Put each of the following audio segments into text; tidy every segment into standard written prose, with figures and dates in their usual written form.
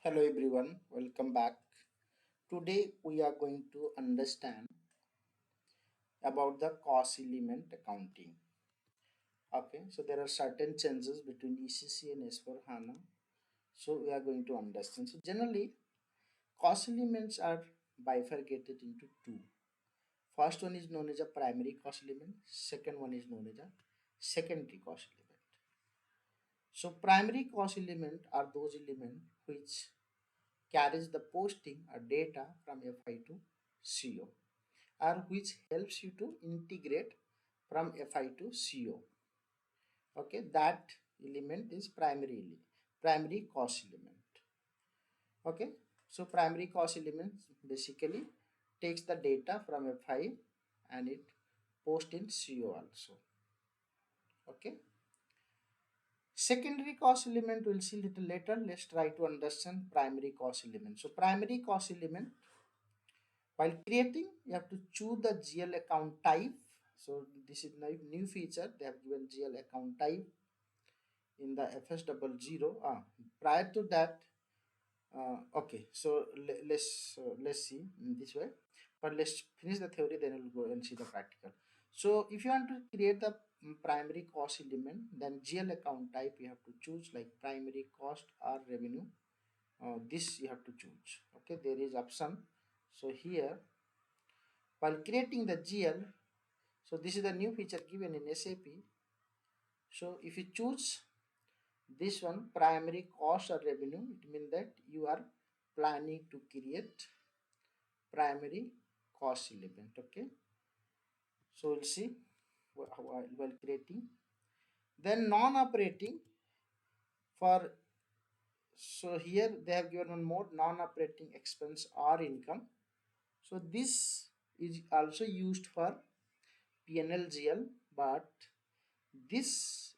Hello everyone, welcome back. Today we are going to understand about the cost element accounting. Okay, so there are certain changes between ECC and S4 HANA. So we are going to understand. So generally, cost elements are bifurcated into two. First one is known as a primary cost element. Second one is known as a secondary cost element. So primary cost element are those elements which carries the posting or data from FI to CO, or which helps you to integrate from FI to CO. Okay, that element is primary cost element. Okay, so primary cost element basically takes the data from FI and it post in CO also. Okay, secondary cost element we'll see little later. Let's try to understand primary cost element. So primary cost element, while creating, you have to choose the GL account type. So this is new feature. They have given GL account type in the FS00. Prior to that, okay. So let's see in this way. But let's finish the theory, then we'll go and see the practical. So if you want to create the primary cost element, then GL account type you have to choose like primary cost or revenue. This you have to choose. Okay, there is option. So here, while creating the GL, so this is the new feature given in SAP. So if you choose this one, primary cost or revenue, it means that you are planning to create primary cost element. Okay, so we'll see while creating. Then non-operating for, so here they have given one more, non-operating expense or income. So this is also used for PNLGL, but this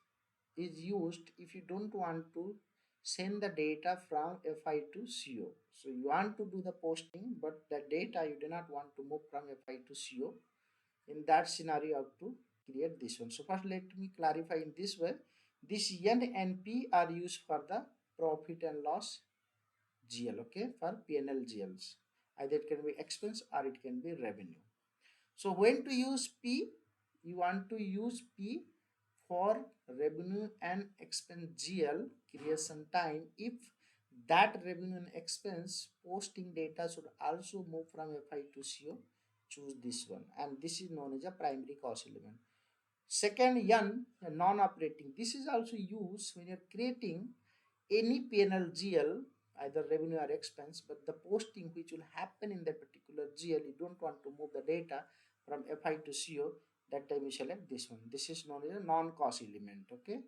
is used if you don't want to send the data from FI to CO. So you want to do the posting, but the data you do not want to move from FI to CO. In that scenario, you have to create this one. So first let me clarify in this way. This N and P are used for the profit and loss GL, okay, for PNL GLs. Either it can be expense or it can be revenue. So when to use P? You want to use P for revenue and expense GL creation time if that revenue and expense posting data should also move from FI to CO. Choose this one, and this is known as a primary cost element. Second, N, non-operating. This is also used when you're creating any PNL GL, either revenue or expense, but the posting which will happen in that particular GL, you don't want to move the data from FI to CO. That time you select this one. This is known as a non-cost element. Okay,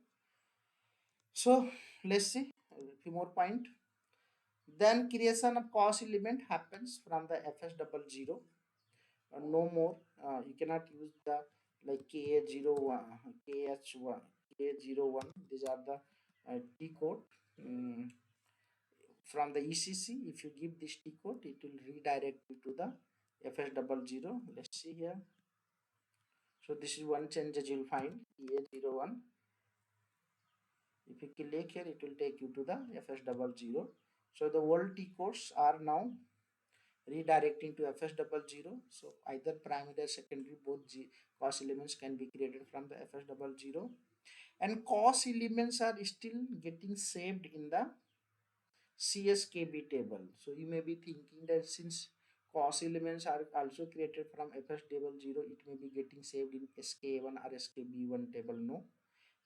so let's see a few more point. Then creation of cost element happens from the FS00. No more. You cannot use the like KA01, KH1, KA01. These are the T code. From the ECC. If you give this T code, it will redirect you to the FS00. Let's see here. So this is one changes you'll find KA01. If you click here, it will take you to the FS00. So the old T codes are now redirecting to FS00. So either primary or secondary, both cost elements can be created from the FS00. And cost elements are still getting saved in the CSKB table. So you may be thinking that since cost elements are also created from FS00, it may be getting saved in SK1 or SKB1 table. No,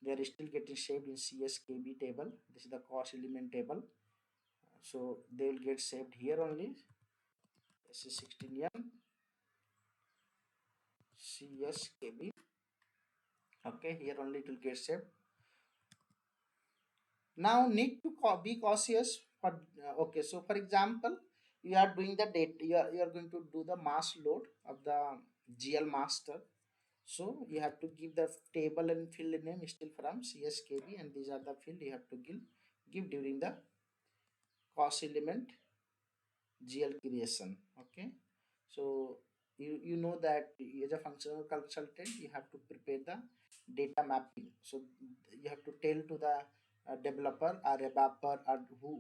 they are still getting saved in CSKB table. This is the cost element table. So they will get saved here only. This is 16N CSKB. Okay, here only it will get saved. Now need to be cautious for okay. So for example, you are doing the data. You are going to do the mass load of the GL master. So you have to give the table and field name still from CSKB, and these are the field you have to give during the cost element GL creation. Okay, so you know that as a functional consultant you have to prepare the data mapping. So you have to tell to the developer or a developer or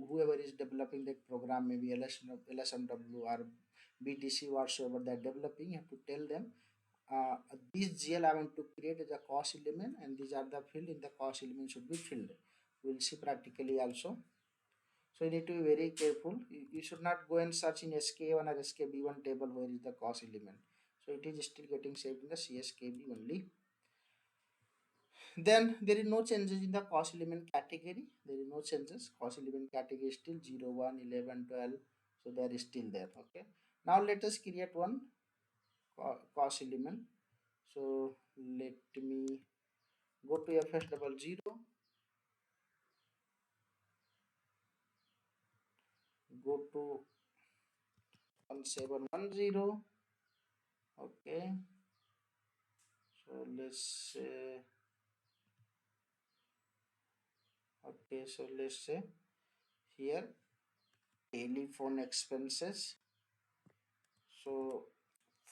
whoever is developing that program, maybe LSMW or BTC, whatsoever they're developing, you have to tell them this GL I want to create as a cost element, and these are the field in the cost element should be filled. We'll see practically also. So you need to be very careful. You should not go and search in SK1 or SKB1 table where is the cost element. So it is still getting saved in the CSKB only. Then there is no changes in the cost element category. There is no changes. Cost element category is still 0, 1, 11, 12. So there is still there. Okay. Now let us create one cost element. So let me go to FS double zero, go to 1710. Okay. So let's say, okay, so let's say here daily phone expenses. So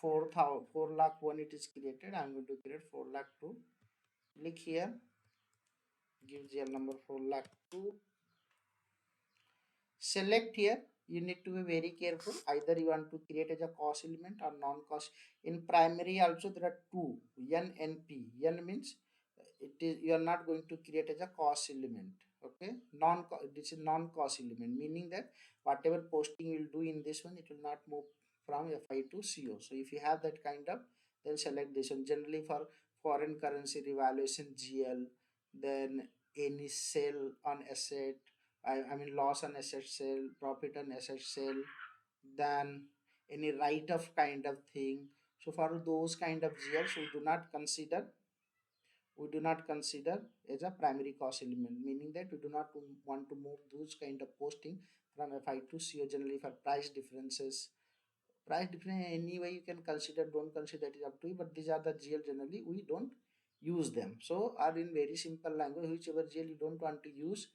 4 lakh one it is created. I'm going to create 4 lakh two. Click here, give GL number 4 lakh two. Select here. You need to be very careful. Either you want to create as a cost element or non-cost. In primary also there are two, N and P. N means it is you are not going to create as a cost element. Okay, this is non-cost element, meaning that whatever posting you will do in this one, it will not move from FI to CO. So if you have that kind of, then select this one. Generally for foreign currency revaluation GL, then any sale on asset, I mean loss on asset sale, profit on asset sale, then any write off kind of thing. So for those kind of GLs, we do not consider as a primary cost element, meaning that we do not want to move those kind of posting from FI to CO. Generally for price differences, price difference anyway you can consider, don't consider, it is up to you, but these are the GL generally we don't use them. So are in very simple language, whichever GL you don't want to use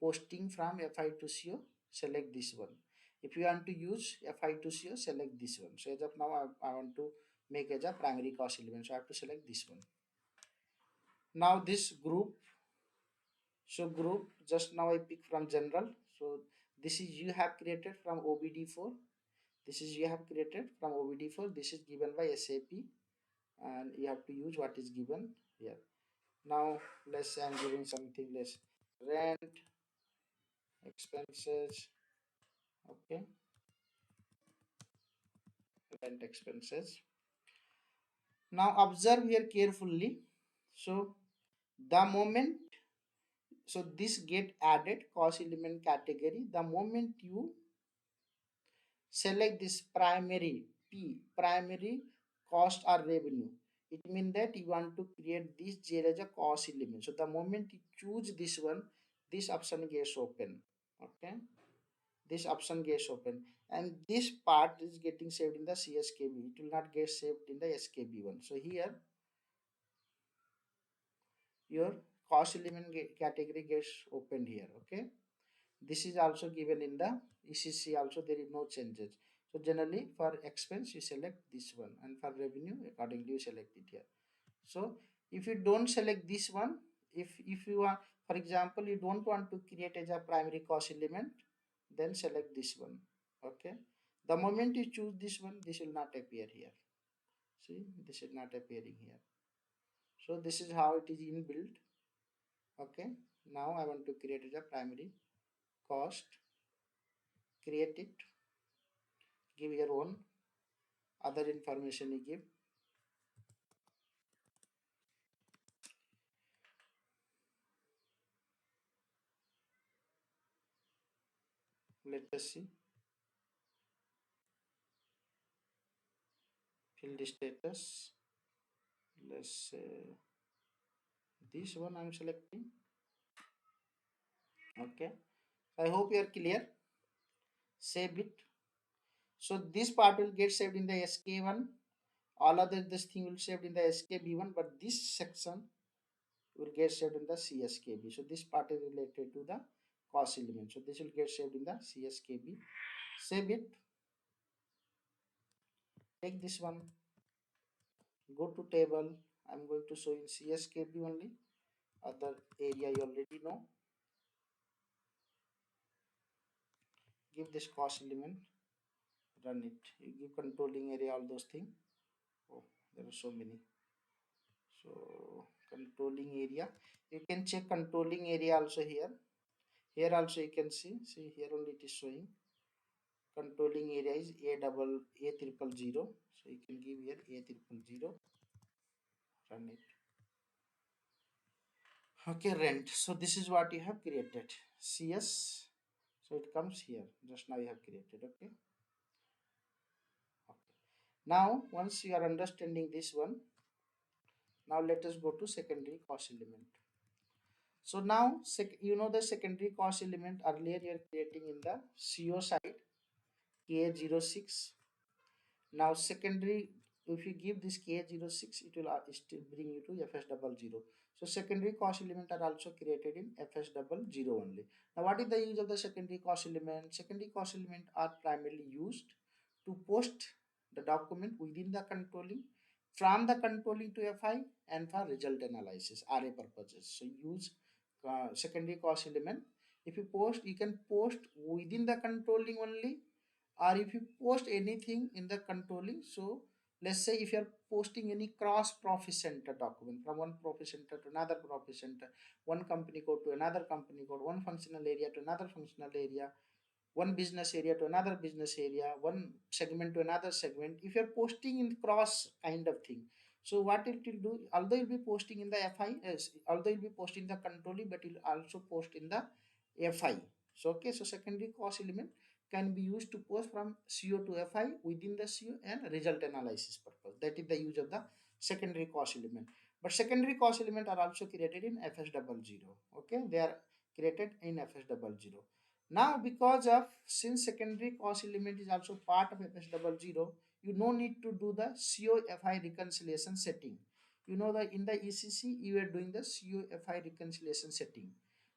posting from FI to CO, select this one. If you want to use FI to CO, select this one. So as of now I want to make as a primary cost element, so I have to select this one. Now this group, so group just now I pick from general. So this is you have created from OBD4. This is you have created from OBD4. This is given by SAP, and you have to use what is given here. Now let's say I'm giving something less, rent expenses. Okay, rent expenses. Now observe here carefully. So the moment, so this get added cost element category the moment you select this primary P, primary cost or revenue. It means that you want to create this GL as a cost element. So the moment you choose this one, this option gets open. Okay, this option gets open, and this part is getting saved in the CSKB. It will not get saved in the SKB one. So here your cost element category gets opened here. Okay, this is also given in the ECC also, there is no changes. So generally for expense you select this one, and for revenue accordingly you select it here. So if you don't select this one, if you are, for example, you don't want to create as a primary cost element, then select this one. Okay, the moment you choose this one, this will not appear here. See, this is not appearing here. So this is how it is inbuilt. Okay, now I want to create as a primary cost. Create it, give your own other information you give. Let us see, field status. Let's say this one I'm selecting. Okay, I hope you are clear. Save it. So this part will get saved in the SK1. All other this thing will saved in the SKB1, but this section will get saved in the CSKB. So this part is related to the cost element. So this will get saved in the CSKB. Save it. Take this one. Go to table. I'm going to show in CSKB only. Other area you already know. give this cost element, run it. You give controlling area, all those things. Oh, there are so many. So controlling area, you can check controlling area also here. Here also you can see here only it is showing controlling area is a triple zero. So you can give here a triple zero, run it. Okay, rent. So this is what you have created. CS. So it comes here. Just now you have created. Okay. Okay. Now once you are understanding this one, now let us go to secondary cost element. So now you know the secondary cost element earlier you are creating in the CO side K06. Now secondary, if you give this K06, it will still bring you to FS00. So secondary cost element are also created in FS00 only. Now what is the use of the secondary cost element? Secondary cost element are primarily used to post the document within the controlling, from the controlling to FI, and for result analysis, RA purposes. So use secondary cost element. If you post, you can post within the controlling only, or if you post anything in the controlling. So let's say if you're posting any cross profit center document from one profit center to another profit center, one company code to another company code, one functional area to another functional area, one business area to another business area, one segment to another segment, if you're posting in cross kind of thing, so what it will do, although you'll be posting in the FI, although you'll be posting the controlling, but you'll also post in the FI. So okay, so secondary cost element can be used to post from CO to FI within the CO and result analysis purpose. That is the use of the secondary cost element. But secondary cost element are also created in FS00. Okay, they are created in FS00. Now, because of since secondary cost element is also part of FS00, you no need to do the COFI reconciliation setting. You know that in the ECC you are doing the COFI reconciliation setting.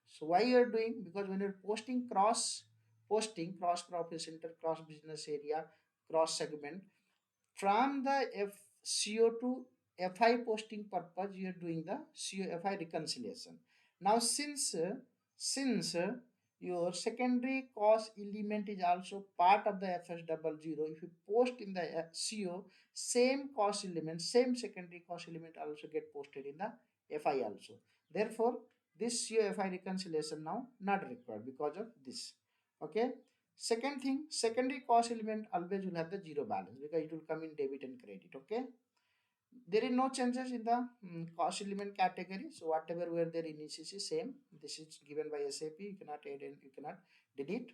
So why you are doing? Because when you're posting cross profit center, cross business area, cross segment, from the CO to FI posting purpose, you are doing the COFI reconciliation. Now since your secondary cost element is also part of the FS00, if you post in the CO, same cost element, same secondary cost element also get posted in the FI also. Therefore this COFI reconciliation now not required because of this. Okay. Second thing, secondary cost element always will have the zero balance because it will come in debit and credit. Okay. There is no changes in the cost element category. So whatever were there in ECC, same. This is given by SAP. You cannot add and you cannot delete.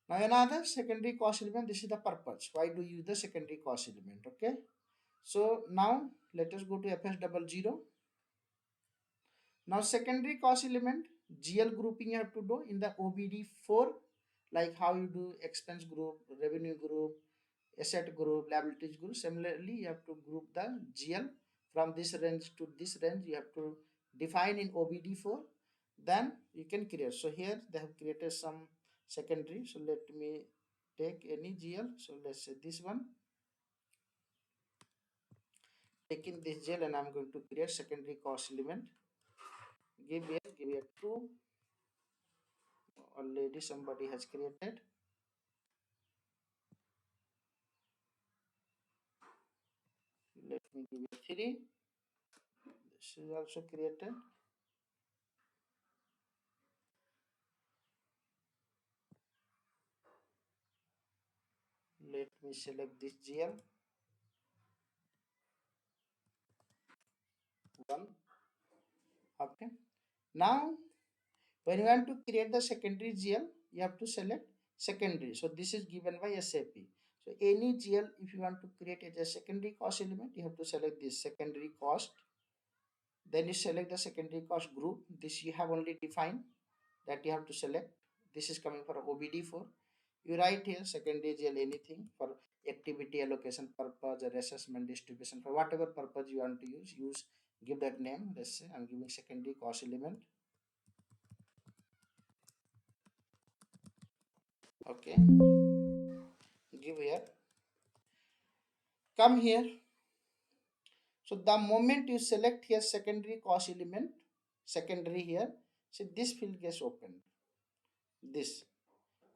Now another secondary cost element. This is the purpose. Why do you use the secondary cost element? Okay. So now let us go to FS00. Now secondary cost element, GL grouping you have to do in the OBD4, like how you do expense group, revenue group, asset group, liabilities group. Similarly, you have to group the GL from this range to this range. You have to define in OBD4. Then you can create. So here they have created some secondary. So let me take any GL. So let's say this one. Taking this GL and I'm going to create secondary cost element. Give here 2. Already somebody has created. Let me give you 3. This is also created. Let me select this GL 1. Okay. Now when you want to create the secondary GL, you have to select secondary. So this is given by SAP. So any GL, if you want to create it as a secondary cost element, you have to select this secondary cost. Then you select the secondary cost group. This you have only defined that you have to select. This is coming for OBD4. You write here secondary GL anything for activity allocation purpose or assessment distribution, for whatever purpose you want to use, give that name. Let's say I'm giving secondary cost element. Okay, give here, come here. So the moment you select here secondary cost element, secondary here, see this field gets opened. This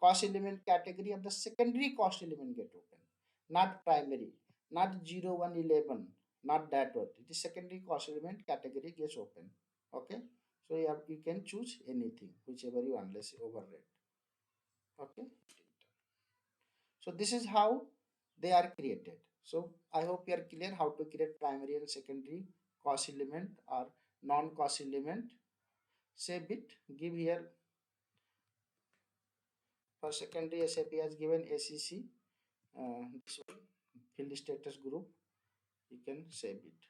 cost element category of the secondary cost element get open, not primary, not 0 1 11, not that one. It is secondary cost element category gets open. Okay, so you can choose anything whichever you unless override. Okay, so this is how they are created. So I hope you are clear how to create primary and secondary cost element or non cost element. Say bit give here for secondary SAP has given ACC, this one field status group, you can save it.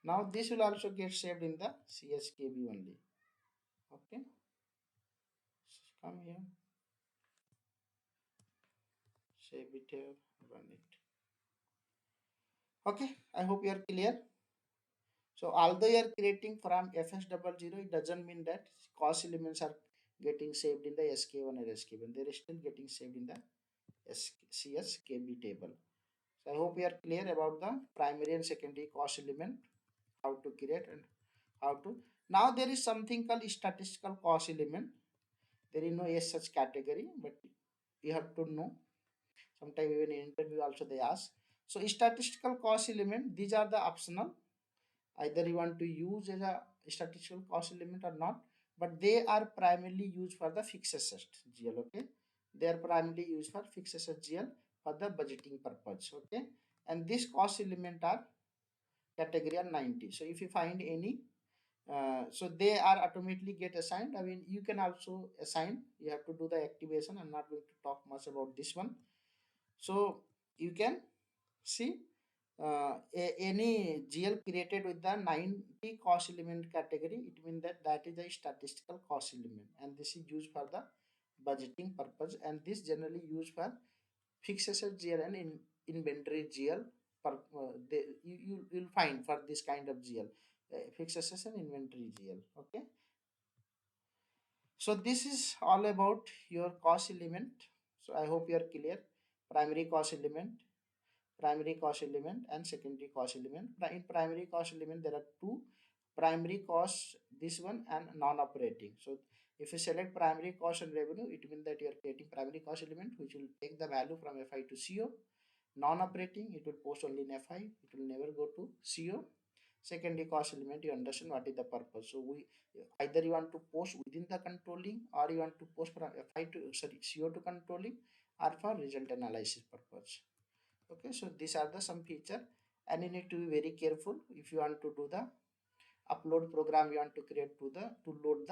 Now this will also get saved in the CSKB only. Okay, come here, save it here, run it. Okay, I hope you are clear. So although you are creating from FS00, it doesn't mean that cost elements are getting saved in the SK1 or SK1. They are still getting saved in the CSKB table. So I hope you are clear about the primary and secondary cost element, how to create and how to. Now there is something called statistical cost element. There is no as such category, but you have to know. Sometimes even in interview also they ask. So statistical cost element, these are the optional. Either you want to use as a statistical cost element or not, but they are primarily used for the fixed asset GL. Okay, they are primarily used for fixed asset GL for the budgeting purpose. Okay, and this cost element are category are 90. So if you find any, so they are automatically get assigned. I mean, you can also assign. You have to do the activation. I'm not going to talk much about this one. So you can see any GL created with the 90 cost element category, it means that that is a statistical cost element, and this is used for the budgeting purpose, and this generally used for fixed asset GL and inventory GL. You'll find for this kind of GL, fixed assets and inventory GL. Okay, so this is all about your cost element. So I hope you are clear. Primary cost element, primary cost element and secondary cost element. In primary cost element there are two primary costs, this one and non-operating. So if you select primary cost and revenue, it means that you are creating primary cost element which will take the value from FI to CO. Non-operating, it will post only in FI, it will never go to CO. Secondary cost element, you understand what is the purpose. So we either you want to post within the controlling or you want to post from FI to sorry CO to controlling or for result analysis purpose. Okay, so these are the some feature, and you need to be very careful if you want to do the upload program you want to create to the to load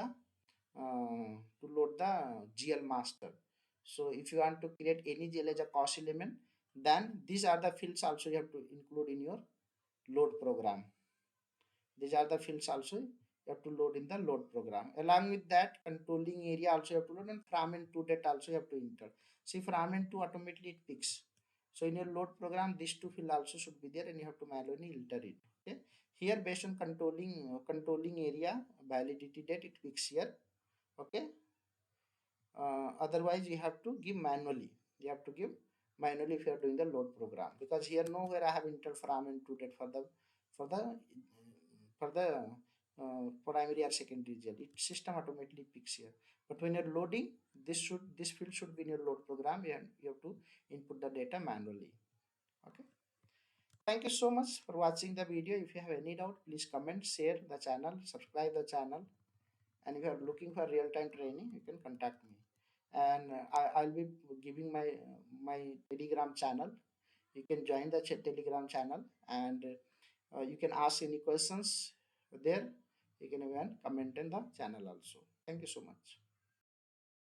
the GL master. So if you want to create any GL as a cost element, then these are the fields also you have to include in your load program. These are the fields also you have to load in the load program. Along with that, controlling area also you have to load, and from and to date also you have to enter. See, from and to automatically it picks. So in your load program, these two fields also should be there, and you have to manually enter it. Okay. Here based on controlling area validity date, it picks here. Okay. Otherwise you have to give manually. You have to give manually if you are doing the load program, because here nowhere I have entered from and to date for the primary or secondary GL. It system automatically picks here. But when you're loading, this field should be in your load program, and you have to input the data manually. Okay. Thank you so much for watching the video. If you have any doubt, please comment, share the channel, subscribe the channel, and if you are looking for real-time training, you can contact me. And I'll be giving my Telegram channel. You can join the Telegram channel, and you can ask any questions there. You can even comment in the channel also. Thank you so much.